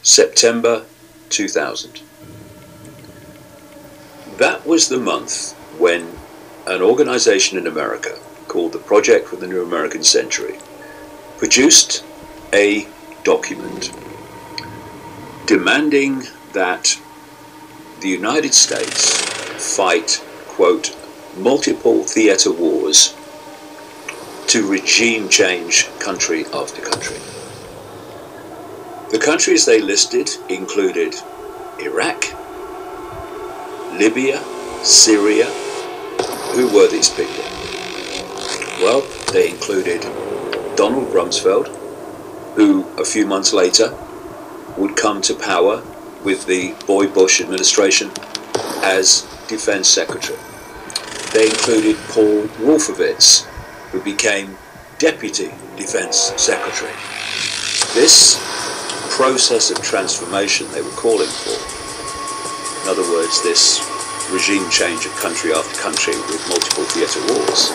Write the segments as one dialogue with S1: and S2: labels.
S1: September 2000. That was the month when an organization in America called the Project for the New American Century produced a document demanding that the United States fight, quote, multiple theater wars to regime change country after country. The countries they listed included Iraq, Libya, Syria. Who were these people? Well, they included Donald Rumsfeld, who a few months later would come to power with the Boy Bush administration as Defense Secretary. They included Paul Wolfowitz, who became Deputy Defense Secretary. This process of transformation they were calling for, in other words, this regime change of country after country with multiple theatre wars,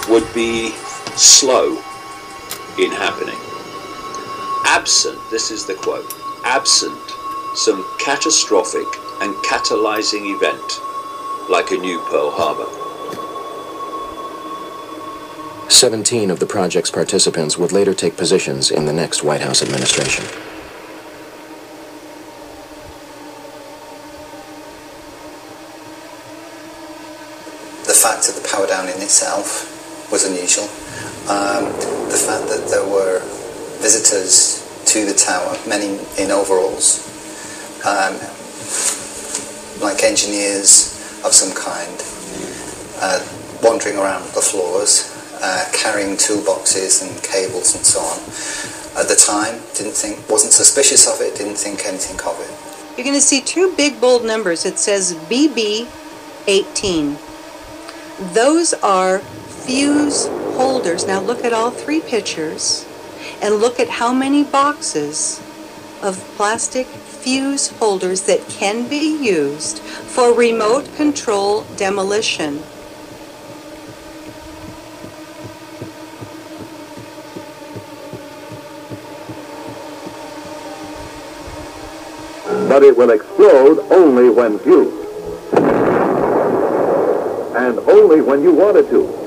S1: would be slow in happening. Absent, this is the quote, absent some catastrophic and catalyzing event like a new Pearl Harbor.
S2: 17 of the project's participants would later take positions in the next White House administration.
S3: The fact of the power down in itself was unusual. The fact that there were visitors to the tower, many in overalls, like engineers of some kind, wandering around the floors, carrying toolboxes and cables and so on. At the time, wasn't suspicious of it, didn't think anything of it.
S4: You're going to see two big bold numbers. It says BB18. Those are fuse holders. Now look at all three pictures and look at how many boxes of plastic fuse holders that can be used for remote control demolition.
S5: But it will explode only when fused. And only when you want it to.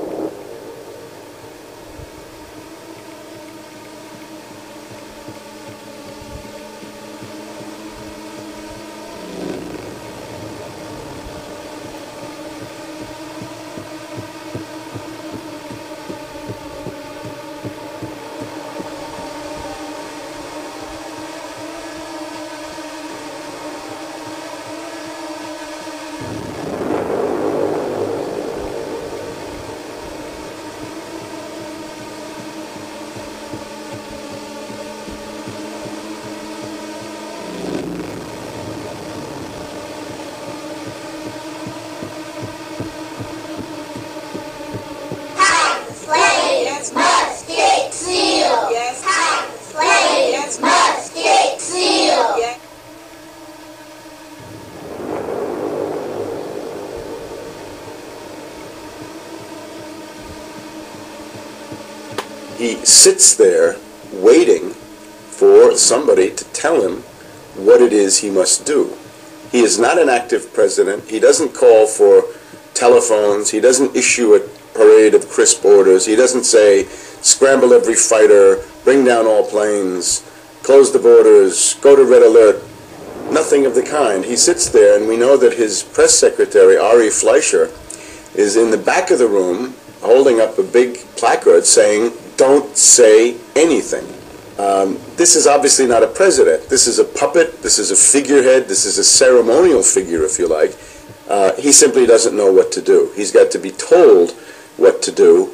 S6: He sits there waiting for somebody to tell him what it is he must do. He is not an active president. He doesn't call for telephones. He doesn't issue a parade of crisp orders. He doesn't say, scramble every fighter, bring down all planes, close the borders, go to red alert. Nothing of the kind. He sits there, and we know that his press secretary, Ari Fleischer, is in the back of the room holding up a big placard saying, don't say anything. This is obviously not a president. This is a puppet. This is a figurehead. This is a ceremonial figure, if you like. He simply doesn't know what to do. He's got to be told what to do.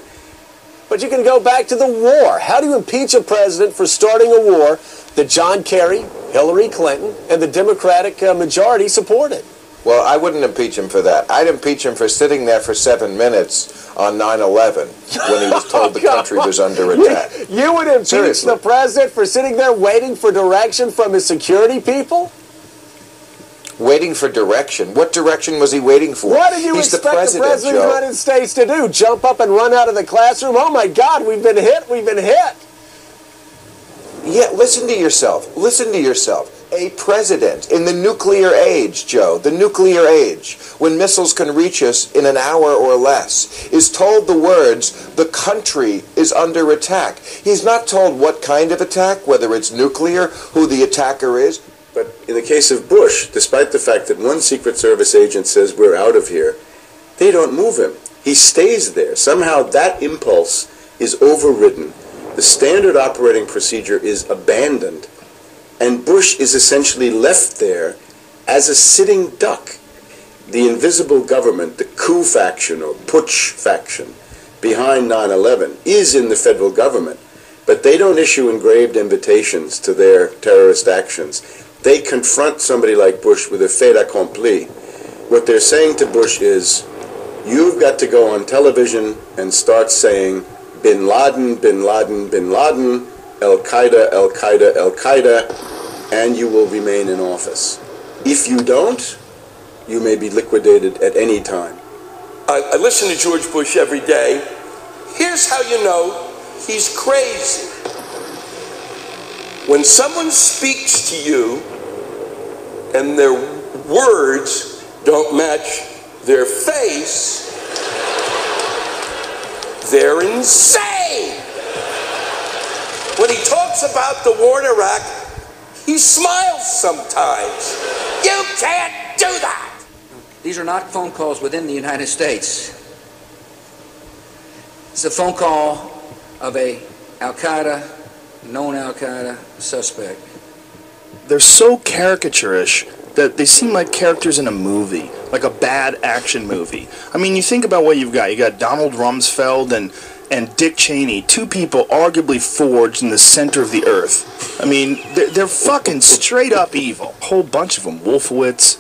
S7: But you can go back to the war. How do you impeach a president for starting a war that John Kerry, Hillary Clinton, and the Democratic majority supported?
S8: Well, I wouldn't impeach him for that. I'd impeach him for sitting there for 7 minutes on 9/11 when he was told the country was under attack.
S7: You would impeach the president for sitting there waiting for direction from his security people?
S8: Waiting for direction? What direction was he waiting for?
S7: What did you expect the President of the United States to do? Jump up and run out of the classroom? Oh my God, we've been hit, we've been hit.
S8: Yeah, listen to yourself. Listen to yourself. A president in the nuclear age, Joe, the nuclear age, when missiles can reach us in an hour or less, is told the words, the country is under attack. He's not told what kind of attack, whether it's nuclear, who the attacker is.
S6: But in the case of Bush, despite the fact that one Secret Service agent says we're out of here, they don't move him. He stays there. Somehow that impulse is overridden. The standard operating procedure is abandoned, and Bush is essentially left there as a sitting duck. The invisible government, the coup faction or putsch faction behind 9/11 is in the federal government, but they don't issue engraved invitations to their terrorist actions. They confront somebody like Bush with a fait accompli. What they're saying to Bush is, you've got to go on television and start saying, Bin Laden, Bin Laden, Bin Laden, Al-Qaeda, Al-Qaeda, Al-Qaeda, and you will remain in office. If you don't, you may be liquidated at any time.
S9: I listen to George Bush every day. Here's how you know he's crazy. When someone speaks to you and their words don't match their face, they're insane. When he talks about the war in Iraq, he smiles sometimes. You can't do that.
S10: These are not phone calls within the United States. It's a phone call of a Al-Qaeda, known Al-Qaeda suspect.
S11: They're so caricaturish that they seem like characters in a movie, like a bad action movie. I mean, you think about what you've got. You got Donald Rumsfeld and Dick Cheney, two people arguably forged in the center of the earth. I mean, they're fucking straight up evil. A whole bunch of them. Wolfowitz.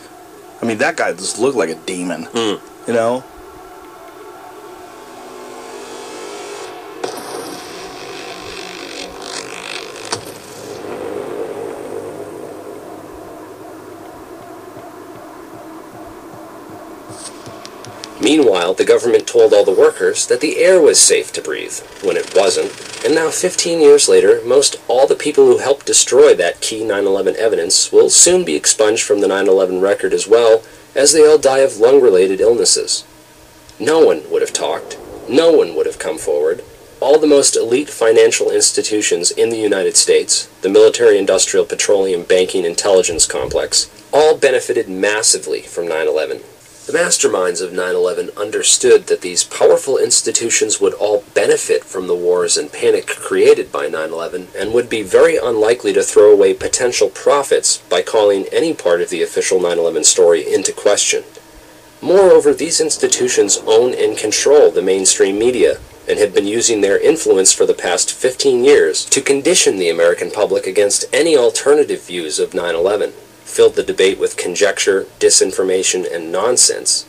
S11: I mean, that guy just looked like a demon. You know?
S12: Meanwhile, the government told all the workers that the air was safe to breathe, when it wasn't, and now 15 years later, most all the people who helped destroy that key 9/11 evidence will soon be expunged from the 9/11 record as well, as they all die of lung-related illnesses. No one would have talked. No one would have come forward. All the most elite financial institutions in the United States, the military-industrial petroleum banking intelligence complex, all benefited massively from 9/11. The masterminds of 9/11 understood that these powerful institutions would all benefit from the wars and panic created by 9/11 and would be very unlikely to throw away potential profits by calling any part of the official 9/11 story into question. Moreover, these institutions own and control the mainstream media and have been using their influence for the past 15 years to condition the American public against any alternative views of 9/11. Filled the debate with conjecture, disinformation, and nonsense.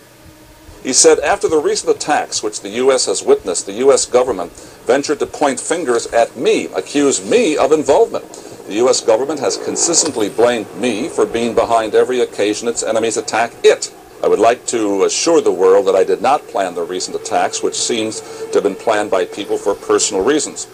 S13: He said, after the recent attacks which the U.S. has witnessed, the U.S. government ventured to point fingers at me, accuse me of involvement. The U.S. government has consistently blamed me for being behind every occasion its enemies attack it. I would like to assure the world that I did not plan the recent attacks, which seems to have been planned by people for personal reasons.